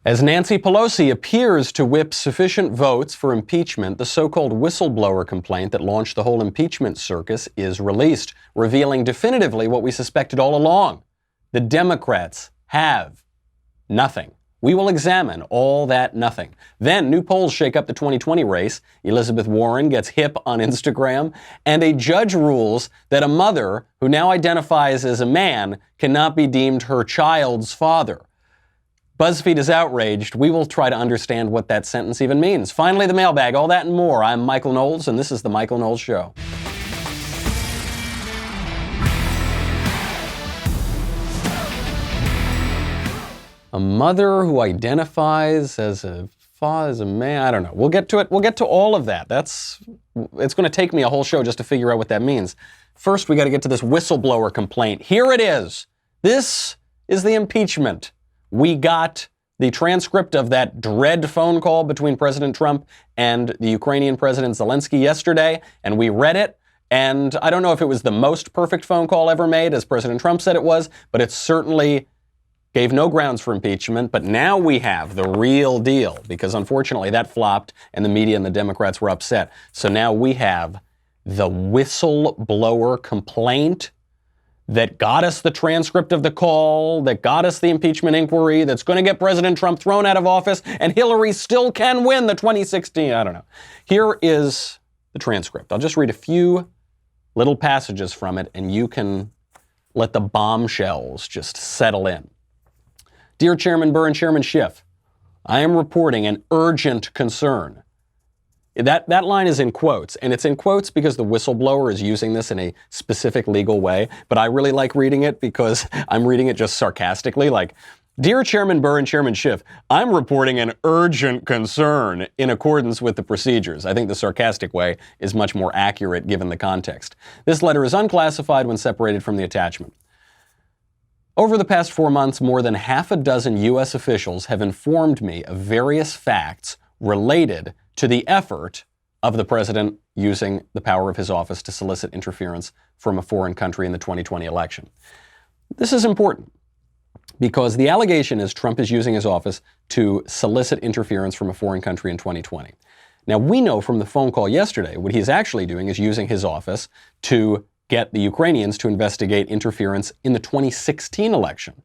As Nancy Pelosi appears to whip sufficient votes for impeachment, the so-called whistleblower complaint that launched the whole impeachment circus is released, revealing definitively what we suspected all along. The Democrats have nothing. We will examine all that nothing. Then new polls shake up the 2020 race. Elizabeth Warren gets hip on Instagram, and a judge rules that a mother who now identifies as a man cannot be deemed her child's father. BuzzFeed is outraged. We will try to understand what that sentence even means. Finally, the mailbag, all that and more. I'm Michael Knowles, and this is The Michael Knowles Show. A mother who identifies as a man. I don't know. We'll get to it. We'll get to all of that. It's going to take me a whole show just to figure out what that means. First, we got to get to this whistleblower complaint. Here it is. This is the impeachment. We got the transcript of that dread phone call between President Trump and the Ukrainian President Zelensky yesterday, and we read it. And I don't know if it was the most perfect phone call ever made, as President Trump said it was, but it certainly gave no grounds for impeachment. But now we have the real deal, because unfortunately that flopped and the media and the Democrats were upset. So now we have the whistleblower complaint that got us the transcript of the call, that got us the impeachment inquiry, that's going to get President Trump thrown out of office, and Hillary still can win the 2016, I don't know. Here is the transcript. I'll just read a few little passages from it, and you can let the bombshells just settle in. Dear Chairman Burr and Chairman Schiff, I am reporting an urgent concern. That line is in quotes, and it's in quotes because the whistleblower is using this in a specific legal way, but I really like reading it because I'm reading it just sarcastically, like, Dear Chairman Burr and Chairman Schiff, I'm reporting an urgent concern in accordance with the procedures. I think the sarcastic way is much more accurate given the context. This letter is unclassified when separated from the attachment. Over the past 4 months, more than half a dozen U.S. officials have informed me of various facts related to the effort of the president using the power of his office to solicit interference from a foreign country in the 2020 election. This is important because the allegation is Trump is using his office to solicit interference from a foreign country in 2020. Now, we know from the phone call yesterday what he's actually doing is using his office to get the Ukrainians to investigate interference in the 2016 election,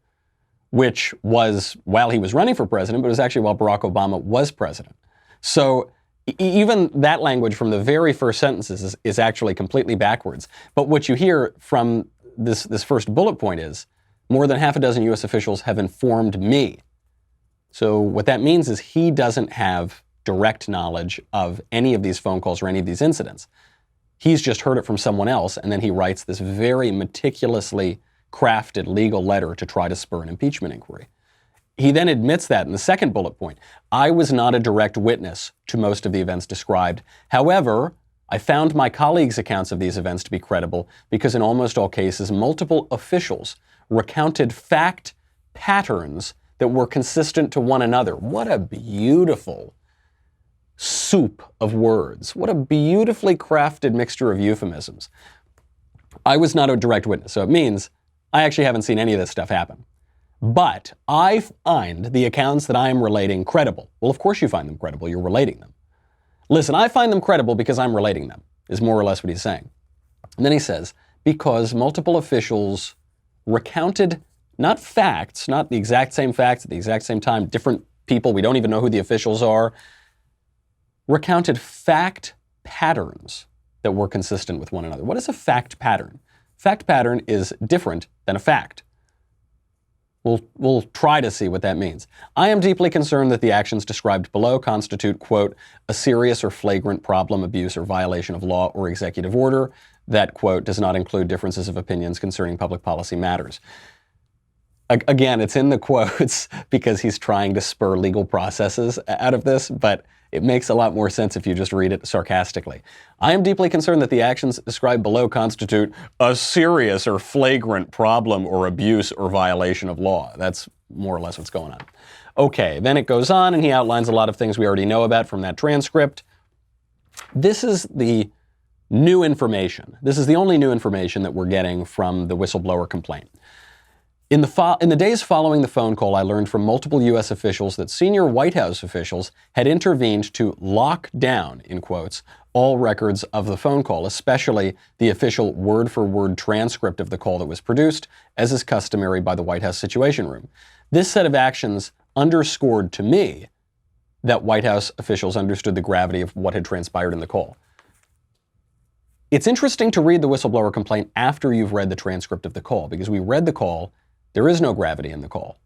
which was while he was running for president, but it was actually while Barack Obama was president. So even that language from the very first sentences is actually completely backwards. But what you hear from this first bullet point is, more than half a dozen U.S. officials have informed me. So what that means is he doesn't have direct knowledge of any of these phone calls or any of these incidents. He's just heard it from someone else, and then he writes this very meticulously crafted legal letter to try to spur an impeachment inquiry. He then admits that in the second bullet point. I was not a direct witness to most of the events described. However, I found my colleagues' accounts of these events to be credible because in almost all cases, multiple officials recounted fact patterns that were consistent to one another. What a beautiful soup of words. What a beautifully crafted mixture of euphemisms. I was not a direct witness, so it means I actually haven't seen any of this stuff happen. But I find the accounts that I am relating credible. Well, of course you find them credible. You're relating them. Listen, I find them credible because I'm relating them, is more or less what he's saying. And then he says, because multiple officials recounted not facts, not the exact same facts at the exact same time, different people, we don't even know who the officials are, recounted fact patterns that were consistent with one another. What is a fact pattern? Fact pattern is different than a fact. We'll try to see what that means. I am deeply concerned that the actions described below constitute, quote, a serious or flagrant problem, abuse, or violation of law or executive order that, quote, does not include differences of opinions concerning public policy matters. Again, it's in the quotes because he's trying to spur legal processes out of this, but it makes a lot more sense if you just read it sarcastically. I am deeply concerned that the actions described below constitute a serious or flagrant problem or abuse or violation of law. That's more or less what's going on. Okay, then it goes on and he outlines a lot of things we already know about from that transcript. This is the new information. This is the only new information that we're getting from the whistleblower complaint. In the days following the phone call, I learned from multiple U.S. officials that senior White House officials had intervened to lock down, in quotes, all records of the phone call, especially the official word-for-word transcript of the call that was produced, as is customary by the White House Situation Room. This set of actions underscored to me that White House officials understood the gravity of what had transpired in the call. It's interesting to read the whistleblower complaint after you've read the transcript of the call, because we read the call. There is no gravity in the call.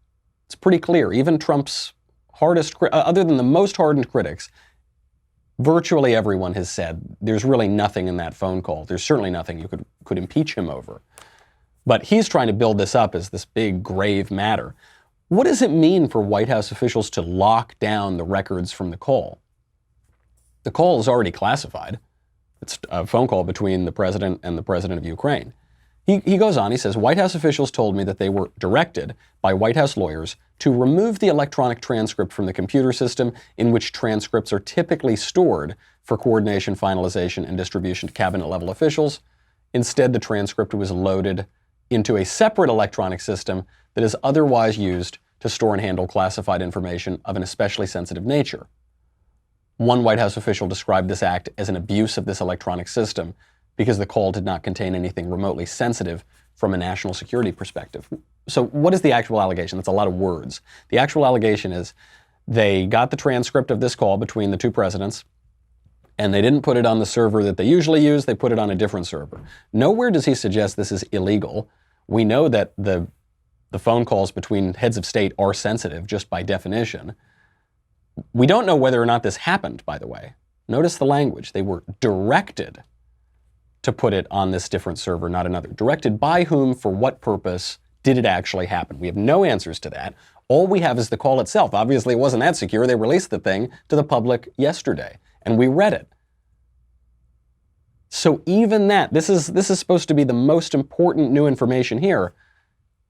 It's pretty clear. Even Trump's hardest, other than the most hardened critics, virtually everyone has said there's really nothing in that phone call. There's certainly nothing you could impeach him over. But he's trying to build this up as this big, grave matter. What does it mean for White House officials to lock down the records from the call? The call is already classified. It's a phone call between the president and the president of Ukraine. He goes on, he says, White House officials told me that they were directed by White House lawyers to remove the electronic transcript from the computer system in which transcripts are typically stored for coordination, finalization, and distribution to cabinet-level officials. Instead, the transcript was loaded into a separate electronic system that is otherwise used to store and handle classified information of an especially sensitive nature. One White House official described this act as an abuse of this electronic system because the call did not contain anything remotely sensitive from a national security perspective. So what is the actual allegation? That's a lot of words. The actual allegation is they got the transcript of this call between the two presidents, and they didn't put it on the server that they usually use. They put it on a different server. Nowhere does he suggest this is illegal. We know that the phone calls between heads of state are sensitive just by definition. We don't know whether or not this happened, by the way. Notice the language. They were directed to put it on this different server, not another. Directed by whom, for what purpose, did it actually happen? We have no answers to that. All we have is the call itself. Obviously, it wasn't that secure. They released the thing to the public yesterday, and we read it. So even that, this is supposed to be the most important new information here,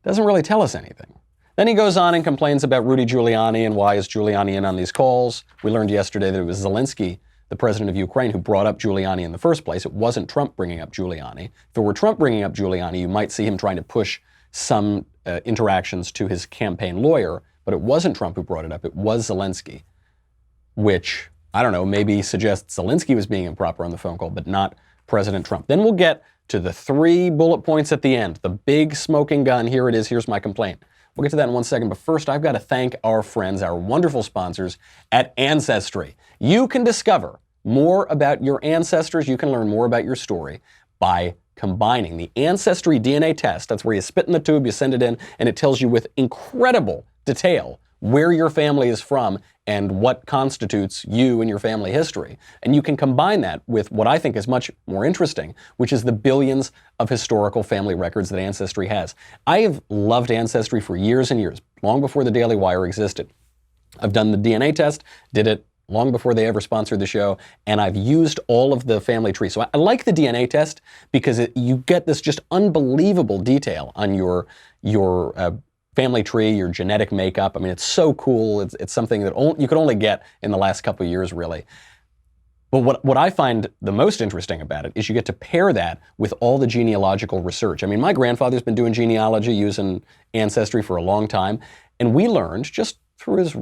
doesn't really tell us anything. Then he goes on and complains about Rudy Giuliani and why is Giuliani in on these calls. We learned yesterday that it was Zelensky, the president of Ukraine, who brought up Giuliani in the first place. It wasn't Trump bringing up Giuliani. If it were Trump bringing up Giuliani, you might see him trying to push some interactions to his campaign lawyer, but it wasn't Trump who brought it up. It was Zelensky, which, I don't know, maybe suggests Zelensky was being improper on the phone call, but not President Trump. Then we'll get to the 3 bullet points at the end, the big smoking gun. Here it is. Here's my complaint. We'll get to that in one second, but first I've got to thank our friends, our wonderful sponsors at Ancestry. You can discover more about your ancestors, you can learn more about your story by combining the Ancestry DNA test. That's where you spit in the tube, you send it in, and it tells you with incredible detail where your family is from and what constitutes you and your family history. And you can combine that with what I think is much more interesting, which is the billions of historical family records that Ancestry has. I have loved Ancestry for years and years, long before the Daily Wire existed. I've done the DNA test, did it long before they ever sponsored the show, and I've used all of the family tree. So I like the DNA test because you get this just unbelievable detail on your family tree, your genetic makeup. I mean, it's so cool. It's something that you could only get in the last couple of years, really. But what I find the most interesting about it is you get to pair that with all the genealogical research. I mean, my grandfather's been doing genealogy using Ancestry for a long time, and we learned just through his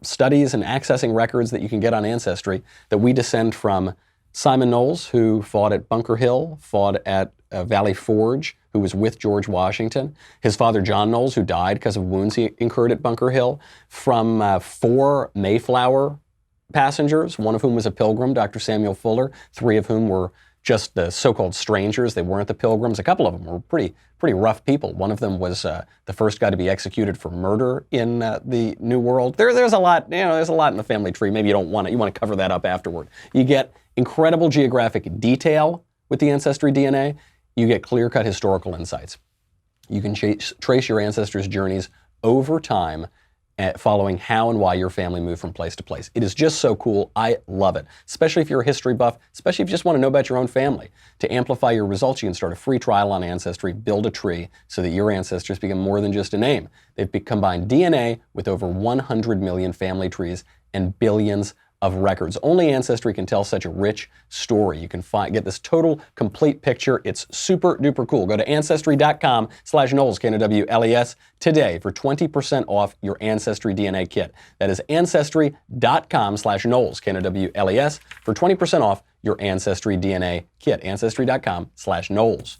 studies and accessing records that you can get on Ancestry that we descend from Simon Knowles, who fought at Bunker Hill, fought at Valley Forge, who was with George Washington. His father, John Knowles, who died because of wounds he incurred at Bunker Hill. From 4 Mayflower passengers, one of whom was a pilgrim, Dr. Samuel Fuller, 3 of whom were just the so-called strangers. They weren't the pilgrims. A couple of them were pretty rough people. One of them was the first guy to be executed for murder in the New World. There's a lot, there's a lot in the family tree. Maybe you don't want it. You want to cover that up afterward. You get incredible geographic detail with the Ancestry DNA. You get clear-cut historical insights. You can trace your ancestors' journeys over time, following how and why your family moved from place to place. It is just so cool. I love it, especially if you're a history buff, especially if you just want to know about your own family. To amplify your results, you can start a free trial on Ancestry, build a tree so that your ancestors become more than just a name. They've combined DNA with over 100 million family trees and billions of records. Only Ancestry can tell such a rich story. You can get this total, complete picture. It's super duper cool. Go to Ancestry.com/Knowles, Knowles, today for 20% off your Ancestry DNA kit. That is Ancestry.com/Knowles, Knowles, for 20% off your Ancestry DNA kit. Ancestry.com/Knowles.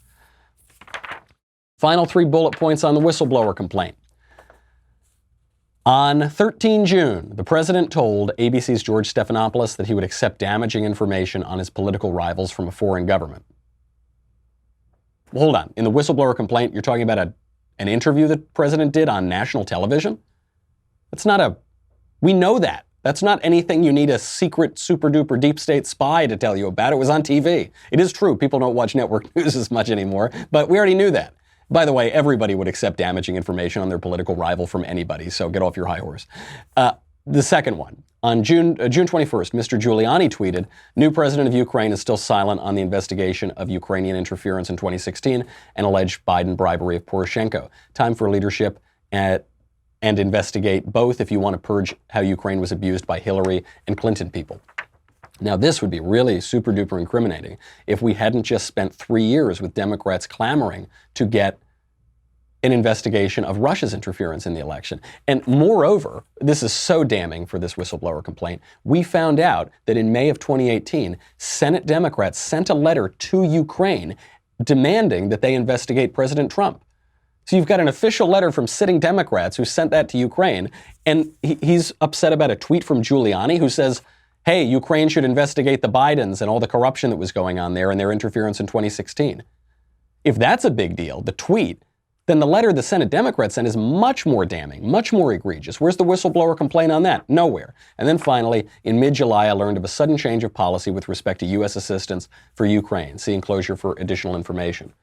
Final 3 bullet points on the whistleblower complaint. On 13 June, the president told ABC's George Stephanopoulos that he would accept damaging information on his political rivals from a foreign government. Well, hold on. In the whistleblower complaint, you're talking about an interview the president did on national television? We know that. That's not anything you need a secret, super-duper deep state spy to tell you about. It was on TV. It is true, people don't watch network news as much anymore, but we already knew that. By the way, everybody would accept damaging information on their political rival from anybody, so get off your high horse. The second one, on June 21st, Mr. Giuliani tweeted, "New president of Ukraine is still silent on the investigation of Ukrainian interference in 2016 and alleged Biden bribery of Poroshenko. Time for leadership and investigate both if you want to purge how Ukraine was abused by Hillary and Clinton people." Now, this would be really super duper incriminating if we hadn't just spent 3 years with Democrats clamoring to get an investigation of Russia's interference in the election. And moreover, this is so damning for this whistleblower complaint, we found out that in May of 2018, Senate Democrats sent a letter to Ukraine demanding that they investigate President Trump. So you've got an official letter from sitting Democrats who sent that to Ukraine, and he's upset about a tweet from Giuliani who says, hey, Ukraine should investigate the Bidens and all the corruption that was going on there and their interference in 2016. If that's a big deal, the tweet, then the letter the Senate Democrats sent is much more damning, much more egregious. Where's the whistleblower complaint on that? Nowhere. And then finally, in mid-July, I learned of a sudden change of policy with respect to U.S. assistance for Ukraine. See enclosure for additional information.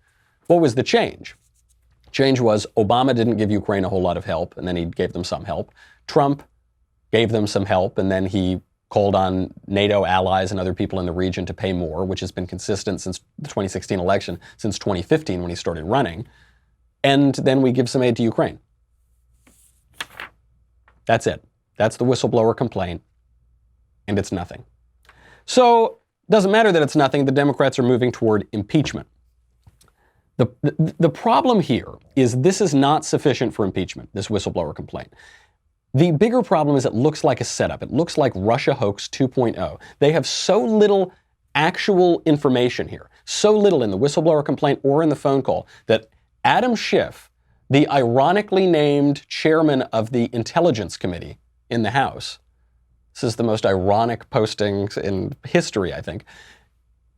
What was the change? Change was Obama didn't give Ukraine a whole lot of help, and then he gave them some help. Trump gave them some help, and then he called on NATO allies and other people in the region to pay more, which has been consistent since the 2016 election, since 2015 when he started running. And then we give some aid to Ukraine. That's it. That's the whistleblower complaint. And it's nothing. So, doesn't matter that it's nothing. The Democrats are moving toward impeachment. The problem here is this is not sufficient for impeachment, this whistleblower complaint. The bigger problem is it looks like a setup. It looks like Russia hoax 2.0. They have so little actual information here, so little in the whistleblower complaint or in the phone call, that Adam Schiff, the ironically named chairman of the Intelligence Committee in the House, this is the most ironic postings in history, I think,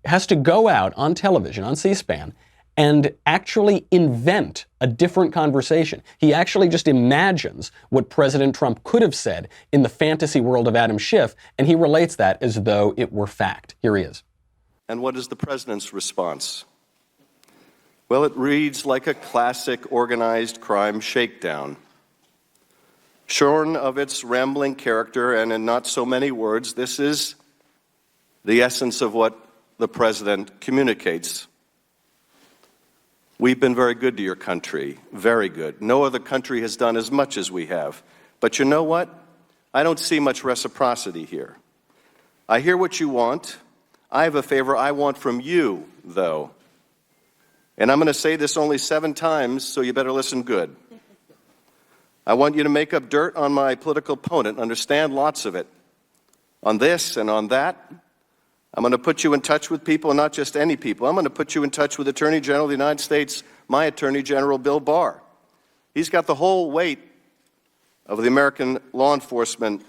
has to go out on television, on C-SPAN, and actually invent a different conversation. He actually just imagines what President Trump could have said in the fantasy world of Adam Schiff, and he relates that as though it were fact. Here he is. And what is the president's response? Well, it reads like a classic organized crime shakedown. Shorn of its rambling character and in not so many words, this is the essence of what the president communicates. We've been very good to your country, very good. No other country has done as much as we have. But you know what? I don't see much reciprocity here. I hear what you want. I have a favor I want from you, though. And I'm going to say this only 7 times, so you better listen good. I want you to make up dirt on my political opponent, understand lots of it. On this and on that. I'm going to put you in touch with people, not just any people. I'm going to put you in touch with Attorney General of the United States, my Attorney General, Bill Barr. He's got the whole weight of the American law enforcement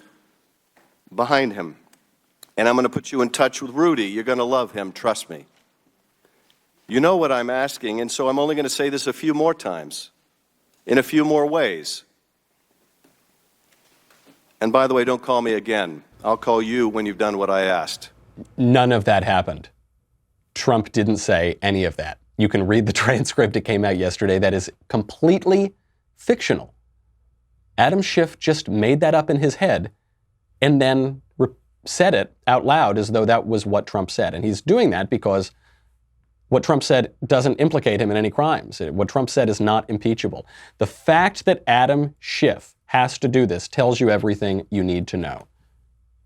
behind him. And I'm going to put you in touch with Rudy. You're going to love him, trust me. You know what I'm asking, and so I'm only going to say this a few more times, in a few more ways. And by the way, don't call me again. I'll call you when you've done what I asked. None of that happened. Trump didn't say any of that. You can read the transcript. It came out yesterday. That is completely fictional. Adam Schiff just made that up in his head and then said it out loud as though that was what Trump said. And he's doing that because what Trump said doesn't implicate him in any crimes. What Trump said is not impeachable. The fact that Adam Schiff has to do this tells you everything you need to know.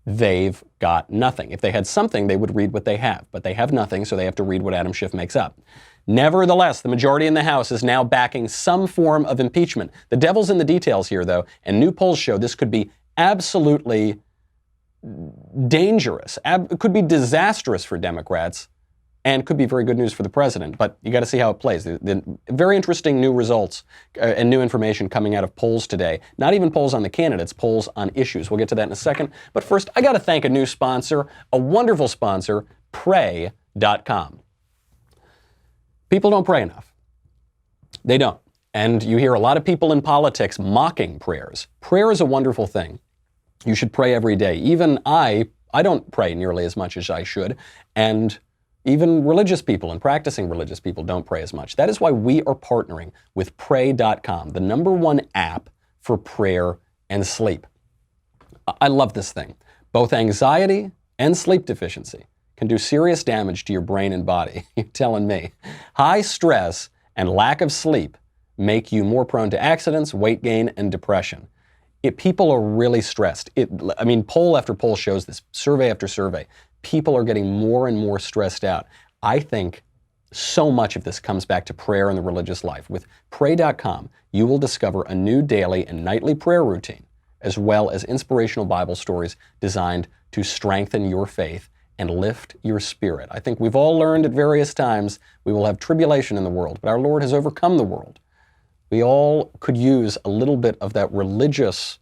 They've got nothing. If they had something, they would read what they have. But they have nothing, so they have to read what Adam Schiff makes up. Nevertheless, the majority in the House is now backing some form of impeachment. The devil's in the details here, though, and new polls show this could be absolutely dangerous. It could be disastrous for Democrats, and could be very good news for the president. But you got to see how it plays. The very interesting new results and new information coming out of polls today. Not even polls on the candidates, polls on issues. We'll get to that in a second. But first, I got to thank a new sponsor, a wonderful sponsor, Pray.com. People don't pray enough. They don't. And you hear a lot of people in politics mocking prayers. Prayer is a wonderful thing. You should pray every day. Even I don't pray nearly as much as I should. And even religious people and practicing religious people don't pray as much. That is why we are partnering with Pray.com, the #1 app for prayer and sleep. I love this thing. Both anxiety and sleep deficiency can do serious damage to your brain and body. You're telling me. High stress and lack of sleep make you more prone to accidents, weight gain, and depression. People are really stressed. Poll after poll shows this, survey after survey. People are getting more and more stressed out. I think so much of this comes back to prayer in the religious life. With Pray.com, you will discover a new daily and nightly prayer routine, as well as inspirational Bible stories designed to strengthen your faith and lift your spirit. I think we've all learned at various times we will have tribulation in the world, but our Lord has overcome the world. We all could use a little bit of that religious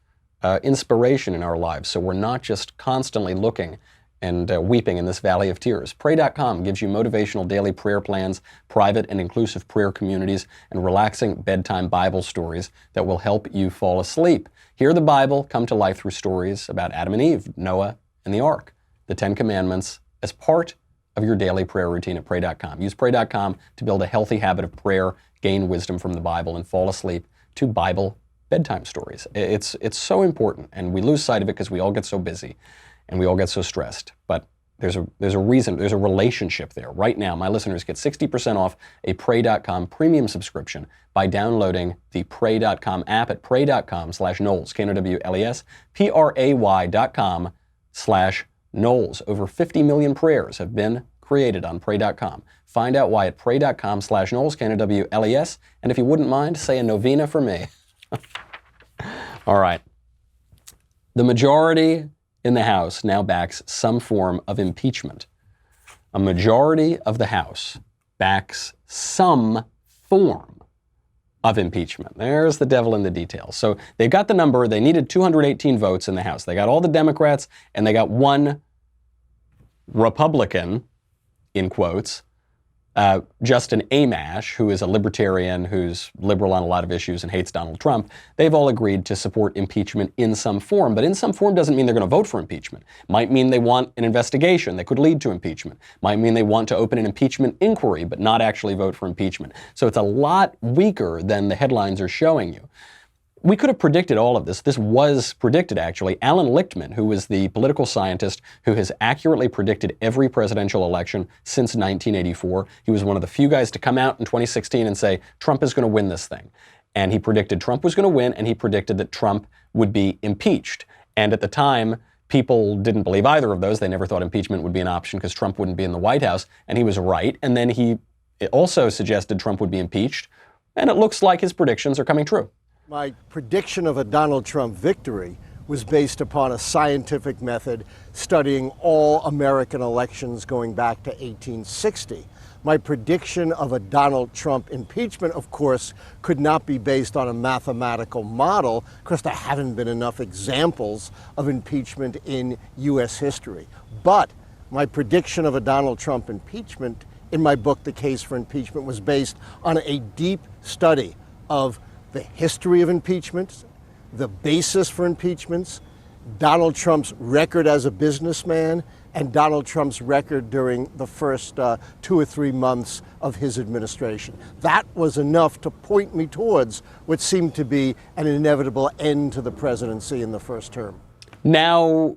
inspiration in our lives, so we're not just constantly looking and weeping in this valley of tears. Pray.com gives you motivational daily prayer plans, private and inclusive prayer communities, and relaxing bedtime Bible stories that will help you fall asleep. Hear the Bible come to life through stories about Adam and Eve, Noah, and the Ark, the 10 Commandments, as part of your daily prayer routine at Pray.com. Use Pray.com to build a healthy habit of prayer, gain wisdom from the Bible, and fall asleep to Bible bedtime stories. It's so important, and we lose sight of it because we all get so busy and we all get so stressed. But there's a reason, there's a relationship there. Right now, my listeners get 60% off a Pray.com premium subscription by downloading the Pray.com app at pray.com/Knowles, Knowles, Pray.com/Knowles. Over 50 million prayers have been created on Pray.com. Find out why at pray.com/Knowles, Knowles. And if you wouldn't mind, say a novena for me. All right. The majority in the House now backs some form of impeachment. A majority of the House backs some form of impeachment. There's the devil in the details. So they've got the number. They needed 218 votes in the House. They got all the Democrats, and they got one Republican, in quotes, Justin Amash, who is a libertarian, who's liberal on a lot of issues and hates Donald Trump. They've all agreed to support impeachment in some form, but in some form doesn't mean they're going to vote for impeachment. Might mean they want an investigation that could lead to impeachment. Might mean they want to open an impeachment inquiry, but not actually vote for impeachment. So it's a lot weaker than the headlines are showing you. We could have predicted all of this. This was predicted, actually. Alan Lichtman, who was the political scientist who has accurately predicted every presidential election since 1984. He was one of the few guys to come out in 2016 and say, Trump is going to win this thing. And he predicted Trump was going to win, and he predicted that Trump would be impeached. And at the time, people didn't believe either of those. They never thought impeachment would be an option because Trump wouldn't be in the White House. And he was right. And then he also suggested Trump would be impeached. And it looks like his predictions are coming true. My prediction of a Donald Trump victory was based upon a scientific method studying all American elections going back to 1860. My prediction of a Donald Trump impeachment, of course, could not be based on a mathematical model because there haven't been enough examples of impeachment in U.S. history. But my prediction of a Donald Trump impeachment in my book, The Case for Impeachment, was based on a deep study of the history of impeachments, the basis for impeachments, Donald Trump's record as a businessman, and Donald Trump's record during the first 2 or 3 months of his administration. That was enough to point me towards what seemed to be an inevitable end to the presidency in the first term. Now,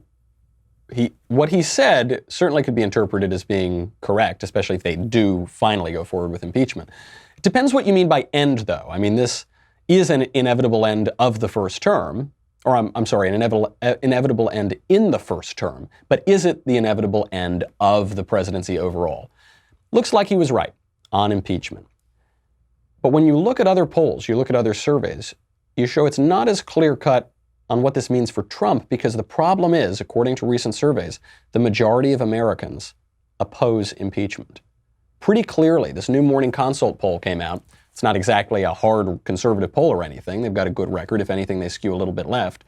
what he said certainly could be interpreted as being correct, especially if they do finally go forward with impeachment. It depends what you mean by end, though. I mean, this is an inevitable end of the first term. or I'm sorry, an inevitable end in the first term, but is it the inevitable end of the presidency overall? Looks like he was right on impeachment. But when you look at other polls, you look at other surveys, you show it's not as clear-cut on what this means for Trump, because the problem is, according to recent surveys, the majority of Americans oppose impeachment. Pretty clearly, this new Morning Consult poll came out. It's not exactly a hard conservative poll or anything. They've got a good record. If anything, they skew a little bit left.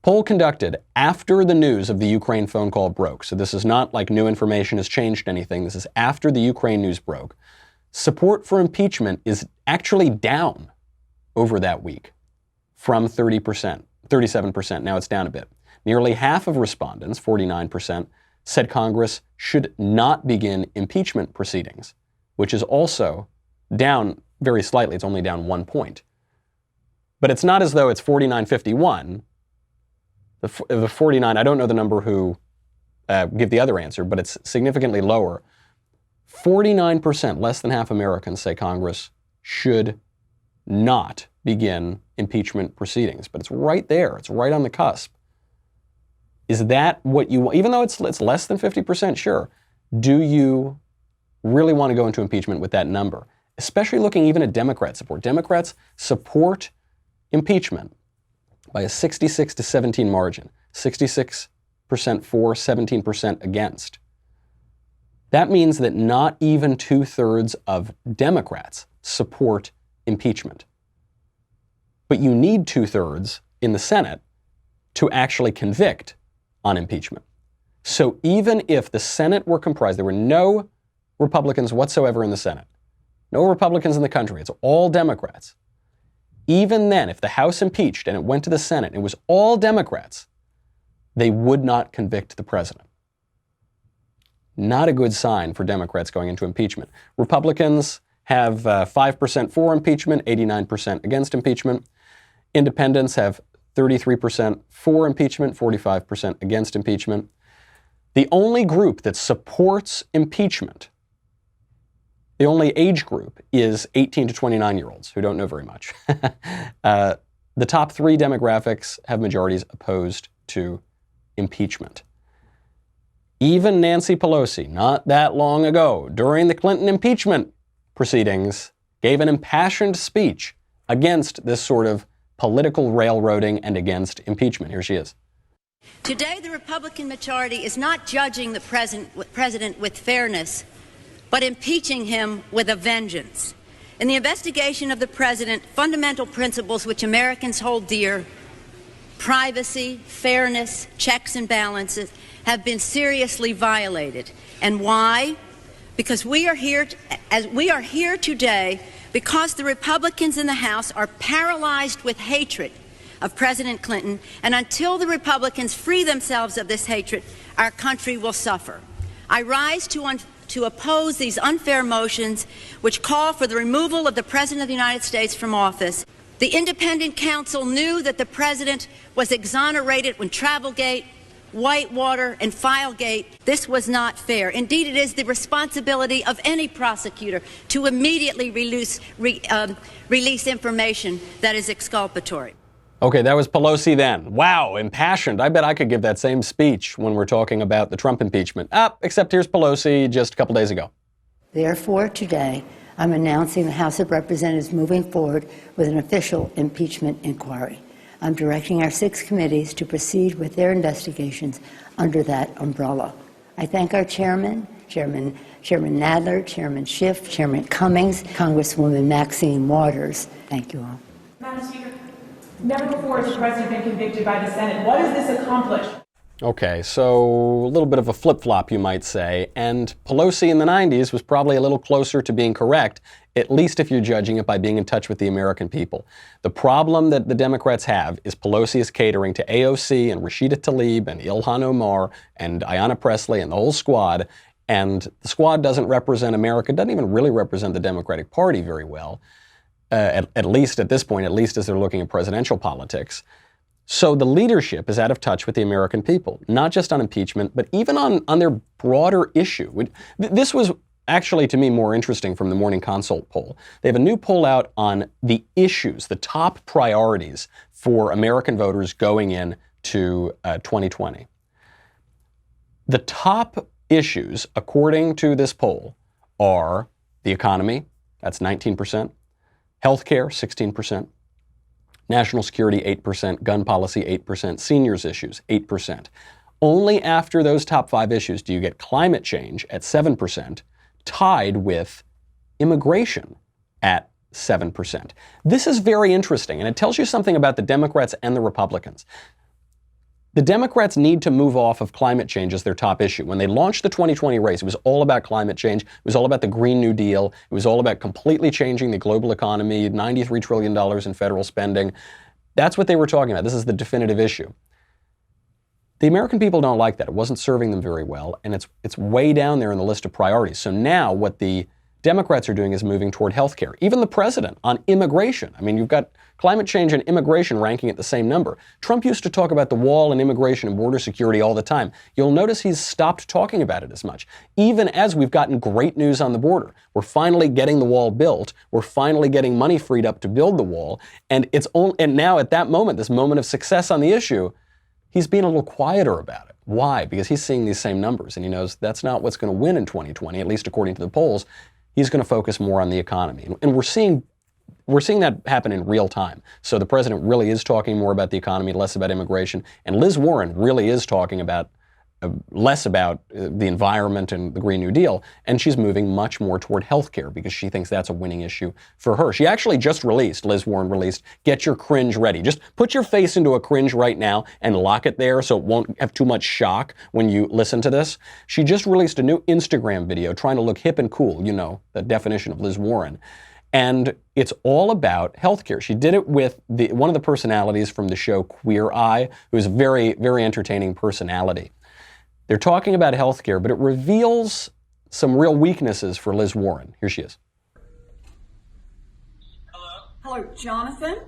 Poll conducted after the news of the Ukraine phone call broke. So this is not like new information has changed anything. This is after the Ukraine news broke. Support for impeachment is actually down over that week from 30%, 37%. Now it's down a bit. Nearly half of respondents, 49%, said Congress should not begin impeachment proceedings, which is also down very slightly. It's only down 1 point. But it's not as though it's 49-51. The 49, I don't know the number who give the other answer, but it's significantly lower. 49%, less than half Americans, say Congress should not begin impeachment proceedings. But it's right there. It's right on the cusp. Is that what you want? Even though it's less than 50%, sure. Do you really want to go into impeachment with that number? Especially looking even at Democrat support. Democrats support impeachment by a 66-17 margin. 66% for, 17% against. That means that not even 2/3 of Democrats support impeachment. But you need 2/3 in the Senate to actually convict on impeachment. So even if the Senate were comprised, there were no Republicans whatsoever in the Senate, no Republicans in the country, it's all Democrats. Even then, if the House impeached and it went to the Senate, and it was all Democrats, they would not convict the president. Not a good sign for Democrats going into impeachment. Republicans have 5% for impeachment, 89% against impeachment. Independents have 33% for impeachment, 45% against impeachment. The only group that supports impeachment, the only age group, is 18 to 29-year-olds who don't know very much. The top 3 demographics have majorities opposed to impeachment. Even Nancy Pelosi, not that long ago, during the Clinton impeachment proceedings, gave an impassioned speech against this sort of political railroading and against impeachment. Here she is. Today, the Republican majority is not judging the president with fairness, but impeaching him with a vengeance. In the investigation of the president, fundamental principles which Americans hold dear, privacy, fairness, checks and balances, have been seriously violated. And why? Because we are here today because the Republicans in the House are paralyzed with hatred of President Clinton, and until the Republicans free themselves of this hatred, our country will suffer. I rise to oppose these unfair motions which call for the removal of the President of the United States from office. The independent counsel knew that the President was exonerated when Travelgate, Whitewater, and Filegate. This was not fair. Indeed, it is the responsibility of any prosecutor to immediately release information that is exculpatory. Okay, that was Pelosi then. Wow, impassioned. I bet I could give that same speech when we're talking about the Trump impeachment. Except here's Pelosi just a couple days ago. Therefore, today, I'm announcing the House of Representatives moving forward with an official impeachment inquiry. I'm directing our 6 committees to proceed with their investigations under that umbrella. I thank our Chairman Nadler, Chairman Schiff, Chairman Cummings, Congresswoman Maxine Waters. Thank you all. Madam Speaker, never before has the President been convicted by the Senate. What does this accomplish? Okay, so a little bit of a flip-flop, you might say, and Pelosi in the 90s was probably a little closer to being correct, at least if you're judging it by being in touch with the American people. The problem that the Democrats have is Pelosi is catering to AOC and Rashida Tlaib and Ilhan Omar and Ayanna Pressley and the whole squad, and the squad doesn't represent America, doesn't even really represent the Democratic Party very well, at least at this point, at least as they're looking at presidential politics. So the leadership is out of touch with the American people, not just on impeachment, but even on their broader issue. This was actually, to me, more interesting from the Morning Consult poll. They have a new poll out on the issues, the top priorities for American voters going into 2020. The top issues, according to this poll, are the economy, that's 19%, healthcare, 16%, national security, 8%, gun policy, 8%, seniors issues, 8%. Only after those top 5 issues do you get climate change at 7%, tied with immigration at 7%. This is very interesting, and it tells you something about the Democrats and the Republicans. The Democrats need to move off of climate change as their top issue. When they launched the 2020 race, it was all about climate change. It was all about the Green New Deal. It was all about completely changing the global economy, $93 trillion in federal spending. That's what they were talking about. This is the definitive issue. The American people don't like that. It wasn't serving them very well, and it's way down there in the list of priorities. So now what the Democrats are doing is moving toward health care. Even the president on immigration. I mean, you've got climate change and immigration ranking at the same number. Trump used to talk about the wall and immigration and border security all the time. You'll notice he's stopped talking about it as much, even as we've gotten great news on the border. We're finally getting the wall built. We're finally getting money freed up to build the wall. And now at that moment, this moment of success on the issue, he's being a little quieter about it. Why? Because he's seeing these same numbers, and he knows that's not what's going to win in 2020, at least according to the polls. He's going to focus more on the economy. And we're seeing that happen in real time. So the president really is talking more about the economy, less about immigration. And Liz Warren really is talking about less about the environment and the Green New Deal. And she's moving much more toward healthcare because she thinks that's a winning issue for her. She actually Liz Warren released, Get Your Cringe Ready. Just put your face into a cringe right now and lock it there so it won't have too much shock when you listen to this. She just released a new Instagram video trying to look hip and cool, you know, the definition of Liz Warren. And it's all about healthcare. She did it with one of the personalities from the show Queer Eye, who's a very, very entertaining personality. They're talking about healthcare, but it reveals some real weaknesses for Liz Warren. Here she is. Hello, Jonathan.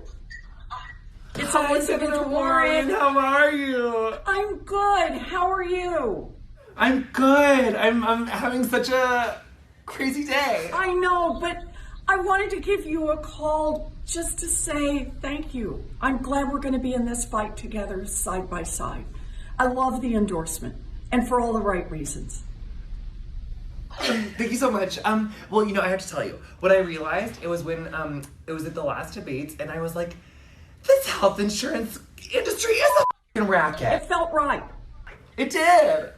It's Elizabeth Warren. How are you? I'm good. How are you? I'm good. I'm having such a crazy day. I know, but I wanted to give you a call just to say thank you. I'm glad we're going to be in this fight together side by side. I love the endorsement, and for all the right reasons. Thank you so much. Well, you know, I have to tell you, what I realized, it was when, it was at the last debates, and I was like, this health insurance industry is a f***ing racket. It felt right. It did.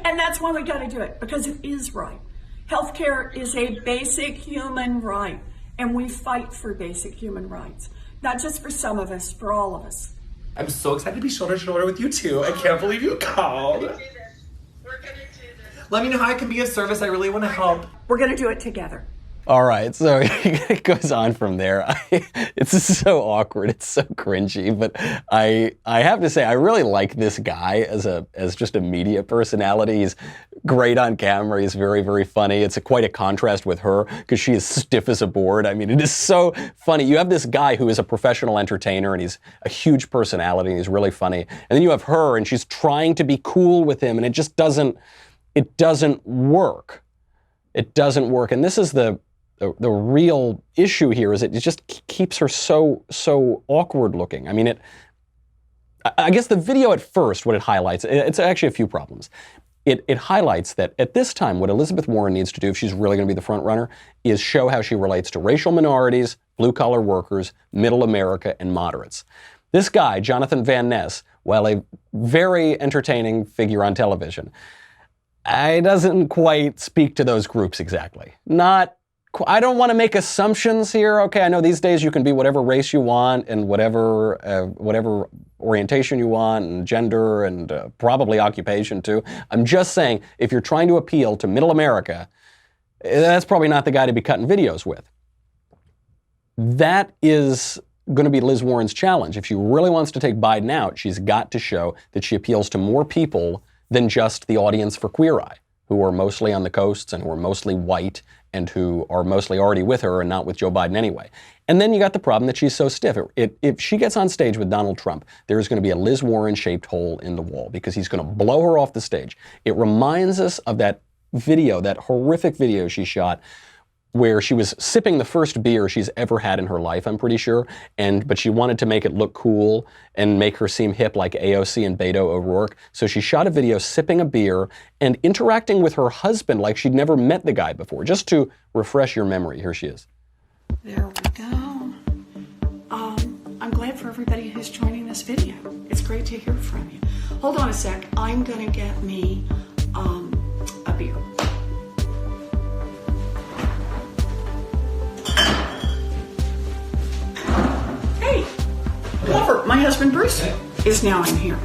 And that's why we got to do it, because it is right. Healthcare is a basic human right, and we fight for basic human rights. Not just for some of us, for all of us. I'm so excited to be shoulder to shoulder with you too. I can't believe you called. We're gonna do this. Let me know how I can be of service. I really want to help. We're going to do it together. All right, so it goes on from there. It's so awkward. It's so cringy, but I have to say I really like this guy as just a media personality. He's great on camera. He's very, very funny. It's quite a contrast with her because she is stiff as a board. I mean, it is so funny. You have this guy who is a professional entertainer and he's a huge personality and he's really funny. And then you have her and she's trying to be cool with him and it just doesn't work. It doesn't work. And this is the real issue here is it just keeps her so awkward looking. I mean, I guess the video at first, what it highlights, it's actually a few problems. It highlights that at this time, what Elizabeth Warren needs to do if she's really going to be the front runner is show how she relates to racial minorities, blue-collar workers, middle America, and moderates. This guy, Jonathan Van Ness, while a very entertaining figure on television, he doesn't quite speak to those groups exactly. I don't want to make assumptions here. Okay, I know these days you can be whatever race you want and whatever orientation you want and gender and probably occupation too. I'm just saying, if you're trying to appeal to middle America, that's probably not the guy to be cutting videos with. That is going to be Liz Warren's challenge. If she really wants to take Biden out, she's got to show that she appeals to more people than just the audience for Queer Eye, who are mostly on the coasts and who are mostly white and who are mostly already with her and not with Joe Biden anyway. And then you got the problem that she's so stiff. If she gets on stage with Donald Trump, there's going to be a Liz Warren-shaped hole in the wall because he's going to blow her off the stage. It reminds us of that video, that horrific video she shot, where she was sipping the first beer she's ever had in her life, I'm pretty sure, but she wanted to make it look cool and make her seem hip like AOC and Beto O'Rourke. So she shot a video sipping a beer and interacting with her husband like she'd never met the guy before, just to refresh your memory. Here she is. There we go. I'm glad for everybody who's joining this video. It's great to hear from you. Hold on a sec. I'm going to get me a beer. Hey, Glover, my husband Bruce is now in here.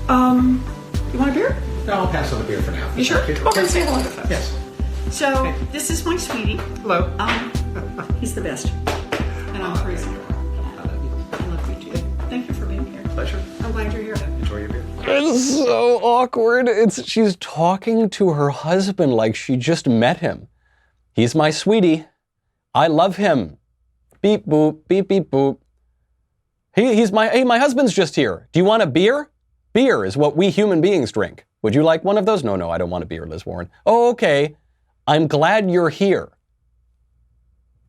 You want a beer? No, I'll pass on the beer for now. You sure? Come over and say hello to folks. Yes. So, this is my sweetie. Hello. He's the best. And I'm crazy. I love you too. Thank you for being here. Pleasure. I'm glad you're here. Enjoy your beer. It's so awkward. She's talking to her husband like she just met him. He's my sweetie. I love him. Beep boop, beep beep boop. My husband's just here. Do you want a beer? Beer is what we human beings drink. Would you like one of those? No, I don't want a beer, Liz Warren. Oh, okay. I'm glad you're here.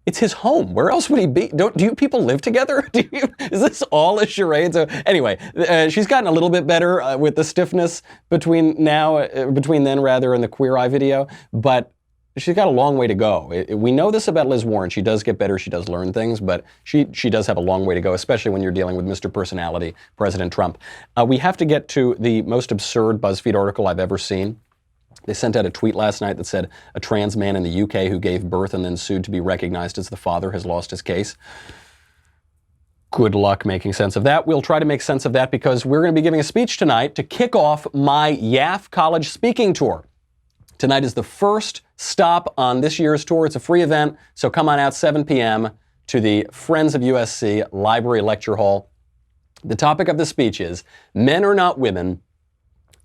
It's his home. Where else would he be? Do you people live together? Is this all a charade? So anyway, she's gotten a little bit better with the stiffness between then and the Queer Eye video, but she's got a long way to go. We know this about Liz Warren. She does get better. She does learn things, but she does have a long way to go, especially when you're dealing with Mr. Personality, President Trump. We have to get to the most absurd BuzzFeed article I've ever seen. They sent out a tweet last night that said a trans man in the UK who gave birth and then sued to be recognized as the father has lost his case. Good luck making sense of that. We'll try to make sense of that because we're going to be giving a speech tonight to kick off my YAF College speaking tour. Tonight is the first stop on this year's tour. It's a free event, so come on out 7 p.m. to the Friends of USC Library Lecture Hall. The topic of the speech is Men Are Not Women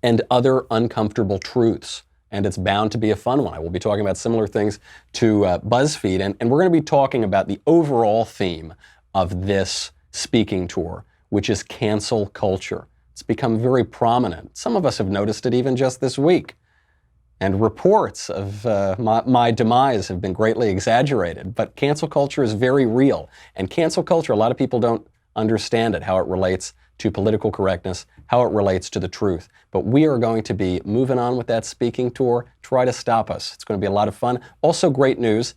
and Other Uncomfortable Truths. And it's bound to be a fun one. I will be talking about similar things to BuzzFeed, and we're going to be talking about the overall theme of this speaking tour, which is cancel culture. It's become very prominent. Some of us have noticed it even just this week. And reports of my demise have been greatly exaggerated. But cancel culture is very real. And cancel culture, a lot of people don't understand it, how it relates to political correctness, how it relates to the truth. But we are going to be moving on with that speaking tour. Try to stop us. It's going to be a lot of fun. Also, great news.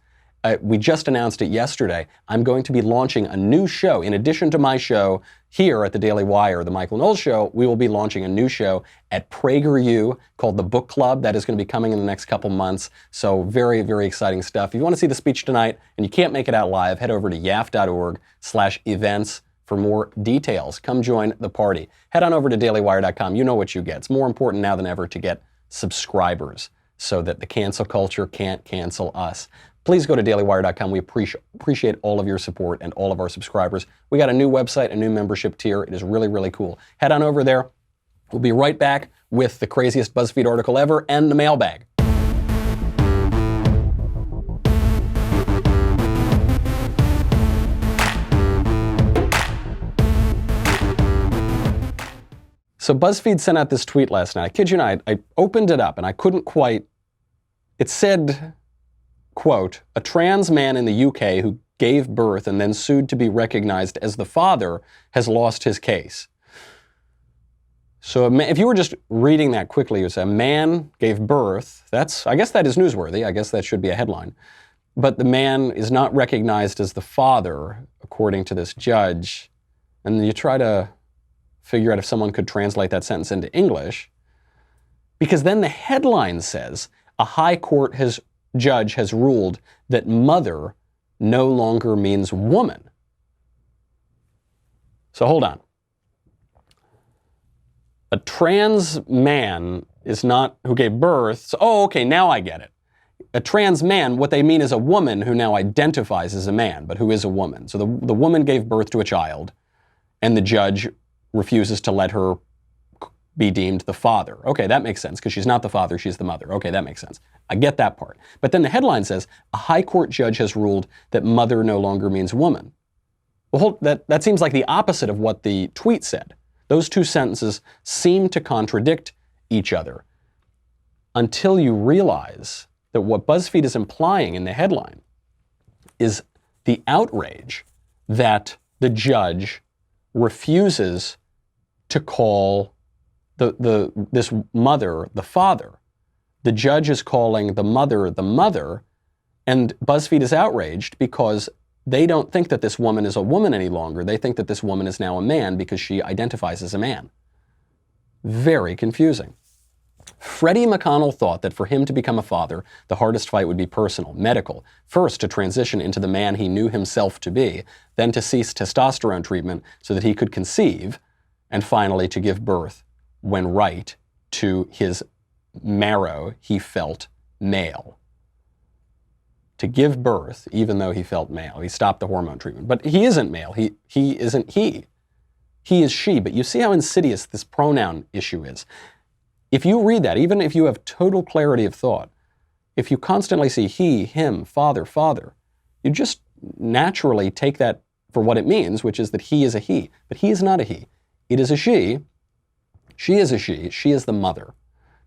We just announced it yesterday. I'm going to be launching a new show. In addition to my show here at the Daily Wire, the Michael Knowles Show, we will be launching a new show at PragerU called The Book Club. That is going to be coming in the next couple months. So very, very exciting stuff. If you want to see the speech tonight and you can't make it out live, head over to yaf.org/events for more details. Come join the party. Head on over to dailywire.com. You know what you get. It's more important now than ever to get subscribers so that the cancel culture can't cancel us. Please go to dailywire.com. We appreciate all of your support and all of our subscribers. We got a new website, a new membership tier. It is really, really cool. Head on over there. We'll be right back with the craziest BuzzFeed article ever and the mailbag. So BuzzFeed sent out this tweet last night. I kid you not, I opened it up and I couldn't quite, it said, quote, a trans man in the UK who gave birth and then sued to be recognized as the father has lost his case. So if you were just reading that quickly, you would say a man gave birth. I guess that is newsworthy. I guess that should be a headline. But the man is not recognized as the father, according to this judge. And then you try to figure out if someone could translate that sentence into English. Because then the headline says, a high court judge has ruled that mother no longer means woman. So hold on. A trans man is not who gave birth. So, okay, now I get it. A trans man, what they mean is a woman who now identifies as a man, but who is a woman. So the woman gave birth to a child, and the judge refuses to let her be deemed the father. Okay, that makes sense, because she's not the father, she's the mother. Okay, that makes sense. I get that part. But then the headline says, a high court judge has ruled that mother no longer means woman. Well, that seems like the opposite of what the tweet said. Those two sentences seem to contradict each other. until you realize that what BuzzFeed is implying in the headline is the outrage that the judge refuses to call this mother the father. The judge is calling the mother, and BuzzFeed is outraged because they don't think that this woman is a woman any longer. They think that this woman is now a man because she identifies as a man. Very confusing. Freddie McConnell thought that for him to become a father, the hardest fight would be personal, medical. First, to transition into the man he knew himself to be, then to cease testosterone treatment so that he could conceive, and finally to give birth, when right, to his marrow he felt male. To give birth, even though he felt male. He stopped the hormone treatment. But he isn't male. He isn't he. He is she. But you see how insidious this pronoun issue is. If you read that, even if you have total clarity of thought, if you constantly see he, him, father, you just naturally take that for what it means, which is that he is a he. But he is not a he. It is a she. She is a she. She is the mother.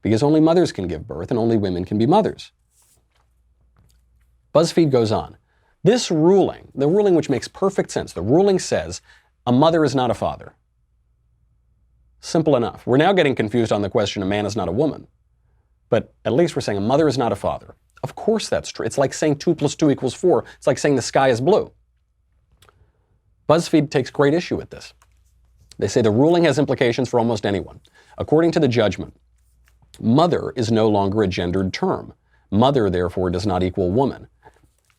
Because only mothers can give birth and only women can be mothers. BuzzFeed goes on. This ruling, the ruling which makes perfect sense, the ruling says a mother is not a father. Simple enough. We're now getting confused on the question a man is not a woman. But at least we're saying a mother is not a father. Of course that's true. It's like saying 2 + 2 = 4. It's like saying the sky is blue. BuzzFeed takes great issue with this. They say the ruling has implications for almost anyone. According to the judgment, mother is no longer a gendered term. Mother, therefore, does not equal woman.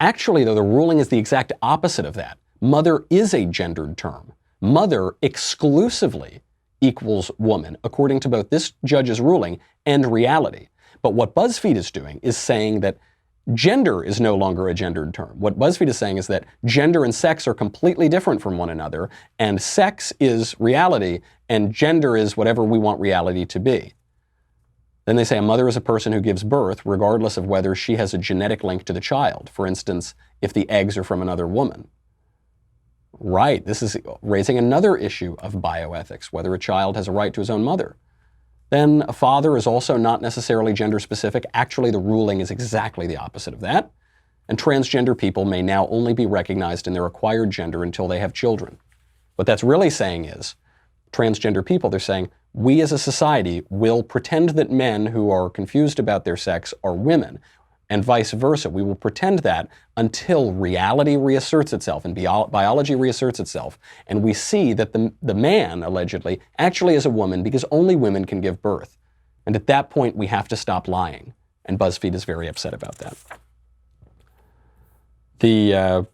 Actually, though, the ruling is the exact opposite of that. Mother is a gendered term. Mother exclusively equals woman, according to both this judge's ruling and reality. But what BuzzFeed is doing is saying that gender is no longer a gendered term. What BuzzFeed is saying is that gender and sex are completely different from one another, and sex is reality, and gender is whatever we want reality to be. Then they say a mother is a person who gives birth regardless of whether she has a genetic link to the child. For instance, if the eggs are from another woman. Right, this is raising another issue of bioethics, whether a child has a right to his own mother. Then a father is also not necessarily gender specific. Actually, the ruling is exactly the opposite of that. And transgender people may now only be recognized in their acquired gender until they have children. What that's really saying is, transgender people, they're saying, we as a society will pretend that men who are confused about their sex are women, and vice versa. We will pretend that until reality reasserts itself and biology reasserts itself, and we see that the man, allegedly, actually is a woman because only women can give birth. And at that point, we have to stop lying. And BuzzFeed is very upset about that. The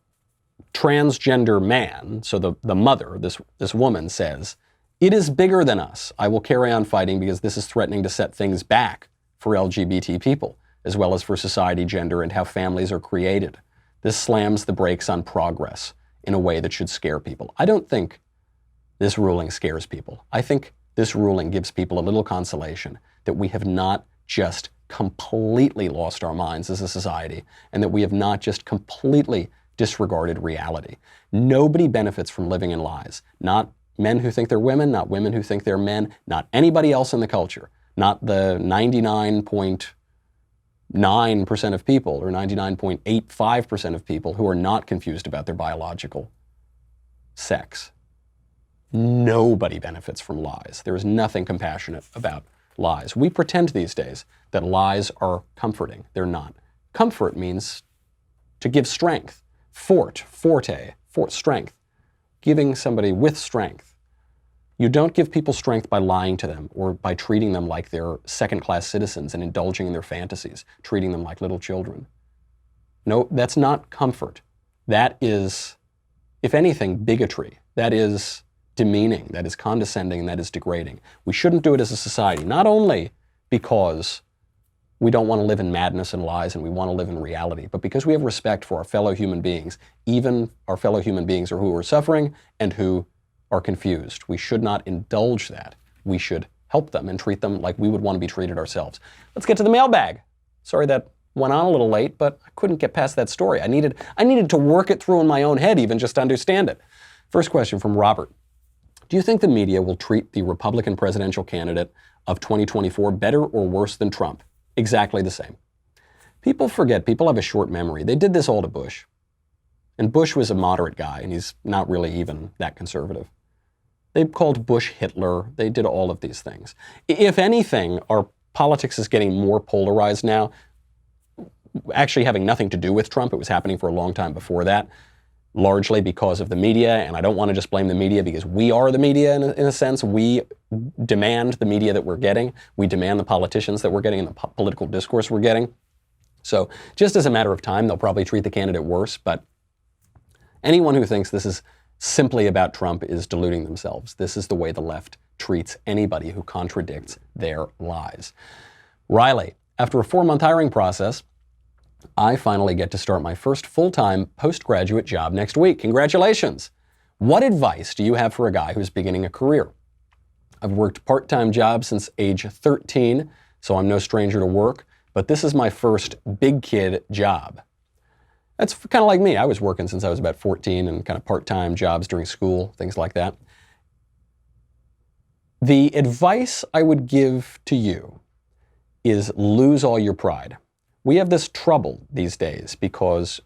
transgender man, so the mother, this woman says, "It is bigger than us. I will carry on fighting because this is threatening to set things back for LGBT people, as well as for society, gender, and how families are created. This slams the brakes on progress in a way that should scare people." I don't think this ruling scares people. I think this ruling gives people a little consolation that we have not just completely lost our minds as a society, and that we have not just completely disregarded reality. Nobody benefits from living in lies. Not men who think they're women, not women who think they're men, not anybody else in the culture, not the 99.9% of people or 99.85% of people who are not confused about their biological sex. Nobody benefits from lies. There is nothing compassionate about lies. We pretend these days that lies are comforting. They're not. Comfort means to give strength. Forte, strength. Giving somebody with strength. You don't give people strength by lying to them or by treating them like they're second-class citizens and indulging in their fantasies, treating them like little children. No, that's not comfort. That is, if anything, bigotry. That is demeaning, that is condescending, and that is degrading. We shouldn't do it as a society, not only because we don't want to live in madness and lies and we want to live in reality, but because we have respect for our fellow human beings, even our fellow human beings who are suffering and who are confused. We should not indulge that. We should help them and treat them like we would want to be treated ourselves. Let's get to the mailbag. Sorry that went on a little late, but I couldn't get past that story. I needed to work it through in my own head even just to understand it. First question from Robert. Do you think the media will treat the Republican presidential candidate of 2024 better or worse than Trump? exactly the same. People forget, people have a short memory. They did this all to Bush. And Bush was a moderate guy, and he's not really even that conservative. They called Bush Hitler. They did all of these things. If anything, our politics is getting more polarized now, actually having nothing to do with Trump. It was happening for a long time before that, largely because of the media. And I don't want to just blame the media, because we are the media in a sense. We demand the media that we're getting. We demand the politicians that we're getting and the political discourse we're getting. So just as a matter of time, they'll probably treat the candidate worse. But anyone who thinks this is simply about Trump is deluding themselves. This is the way the left treats anybody who contradicts their lies. Riley, after a 4-month hiring process, I finally get to start my first full-time postgraduate job next week. Congratulations. What advice do you have for a guy who's beginning a career? I've worked part-time jobs since age 13, so I'm no stranger to work, but this is my first big kid job. That's kind of like me. I was working since I was about 14 and kind of part-time jobs during school, things like that. The advice I would give to you is lose all your pride. We have this trouble these days because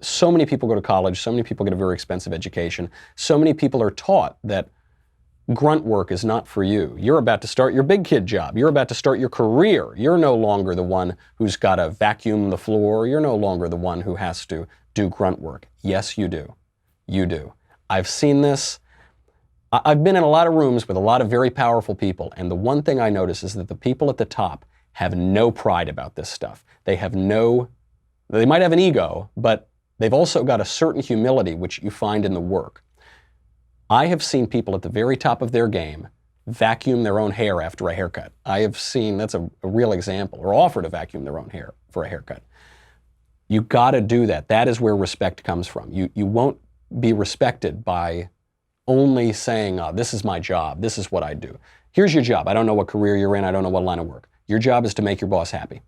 so many people go to college, so many people get a very expensive education, so many people are taught that grunt work is not for you. You're about to start your big kid job. You're about to start your career. You're no longer the one who's got to vacuum the floor. You're no longer the one who has to do grunt work. Yes, you do. You do. I've seen this. I've been in a lot of rooms with a lot of very powerful people, and the one thing I notice is that the people at the top have no pride about this stuff. They might have an ego, but they've also got a certain humility which you find in the work. I have seen people at the very top of their game vacuum their own hair after a haircut. I have seen, that's a real example, or offer to vacuum their own hair for a haircut. You gotta do that. That is where respect comes from. You won't be respected by only saying, oh, this is my job, this is what I do. Here's your job. I don't know what career you're in, I don't know what line of work. Your job is to make your boss happy.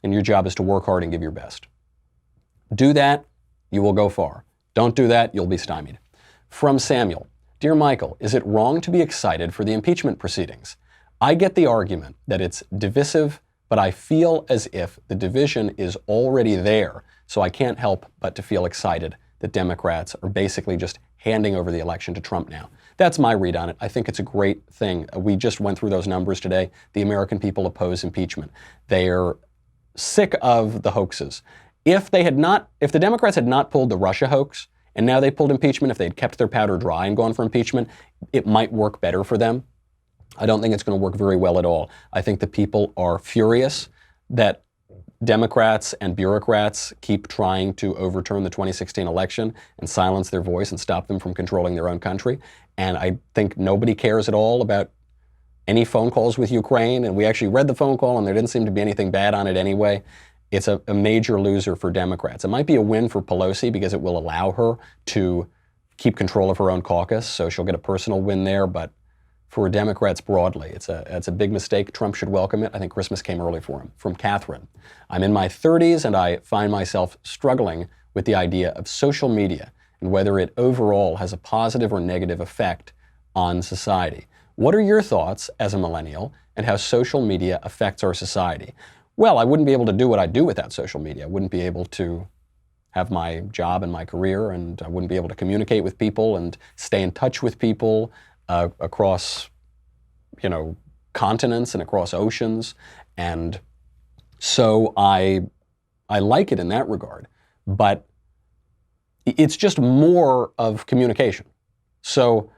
And your job is to work hard and give your best. Do that, you will go far. Don't do that, you'll be stymied. From Samuel, Dear Michael, is it wrong to be excited for the impeachment proceedings? I get the argument that it's divisive, but I feel as if the division is already there, so I can't help but to feel excited that Democrats are basically just handing over the election to Trump now. That's my read on it. I think it's a great thing. We just went through those numbers today. The American people oppose impeachment. They're sick of the hoaxes. If the Democrats had not pulled the Russia hoax, and now they pulled impeachment, if they'd kept their powder dry and gone for impeachment, it might work better for them. I don't think it's going to work very well at all. I think the people are furious that Democrats and bureaucrats keep trying to overturn the 2016 election and silence their voice and stop them from controlling their own country. And I think nobody cares at all about any phone calls with Ukraine. And we actually read the phone call and there didn't seem to be anything bad on it anyway. It's a major loser for Democrats. It might be a win for Pelosi because it will allow her to keep control of her own caucus, so she'll get a personal win there. But for Democrats broadly, it's a big mistake. Trump should welcome it. I think Christmas came early for him. From Catherine, I'm in my 30s and I find myself struggling with the idea of social media and whether it overall has a positive or negative effect on society. What are your thoughts as a millennial and how social media affects our society? Well, I wouldn't be able to do what I do without social media. I wouldn't be able to have my job and my career, and I wouldn't be able to communicate with people and stay in touch with people across, continents and across oceans. And so I like it in that regard, but it's just more of communication. So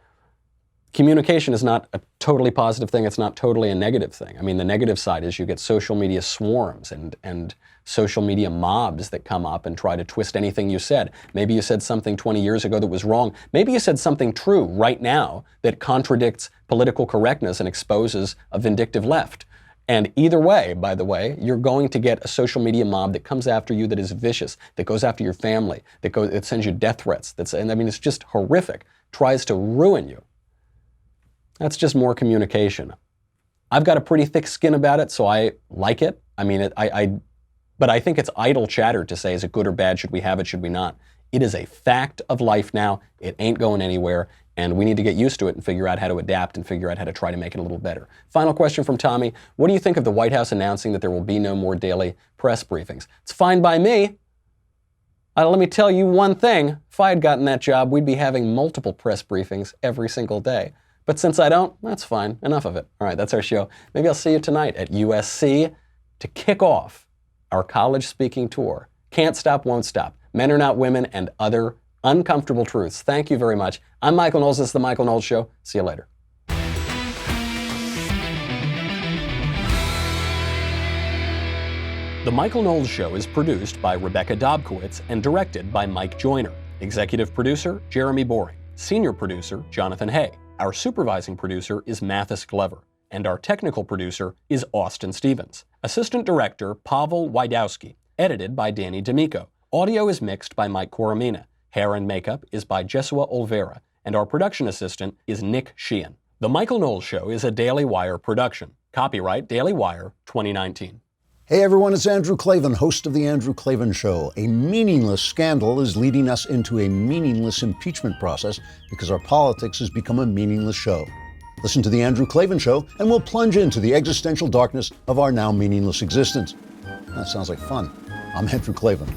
communication is not a totally positive thing. It's not totally a negative thing. I mean, the negative side is you get social media swarms and social media mobs that come up and try to twist anything you said. Maybe you said something 20 years ago that was wrong. Maybe you said something true right now that contradicts political correctness and exposes a vindictive left. And either way, by the way, you're going to get a social media mob that comes after you that is vicious, that goes after your family, that sends you death threats. It's just horrific, tries to ruin you. That's just more communication. I've got a pretty thick skin about it, so I like it. I mean, but I think it's idle chatter to say, is it good or bad? Should we have it? Should we not? It is a fact of life now. It ain't going anywhere. And we need to get used to it and figure out how to adapt and figure out how to try to make it a little better. Final question from Tommy. What do you think of the White House announcing that there will be no more daily press briefings? It's fine by me. Let me tell you one thing. If I had gotten that job, we'd be having multiple press briefings every single day. But since I don't, that's fine. Enough of it. All right, that's our show. Maybe I'll see you tonight at USC to kick off our college speaking tour. Can't Stop, Won't Stop. Men Are Not Women and Other Uncomfortable Truths. Thank you very much. I'm Michael Knowles. This is The Michael Knowles Show. See you later. The Michael Knowles Show is produced by Rebecca Dobkowitz and directed by Mike Joyner. Executive producer, Jeremy Boring. Senior producer, Jonathan Hay. Our supervising producer is Mathis Glover. And our technical producer is Austin Stevens. Assistant director, Pavel Wydowski. Edited by Danny D'Amico. Audio is mixed by Mike Coromina. Hair and makeup is by Jesua Olvera. And our production assistant is Nick Sheehan. The Michael Knowles Show is a Daily Wire production. Copyright Daily Wire 2019. Hey everyone, it's Andrew Klavan, host of The Andrew Klavan Show. A meaningless scandal is leading us into a meaningless impeachment process because our politics has become a meaningless show. Listen to The Andrew Klavan Show and we'll plunge into the existential darkness of our now meaningless existence. That sounds like fun. I'm Andrew Klavan.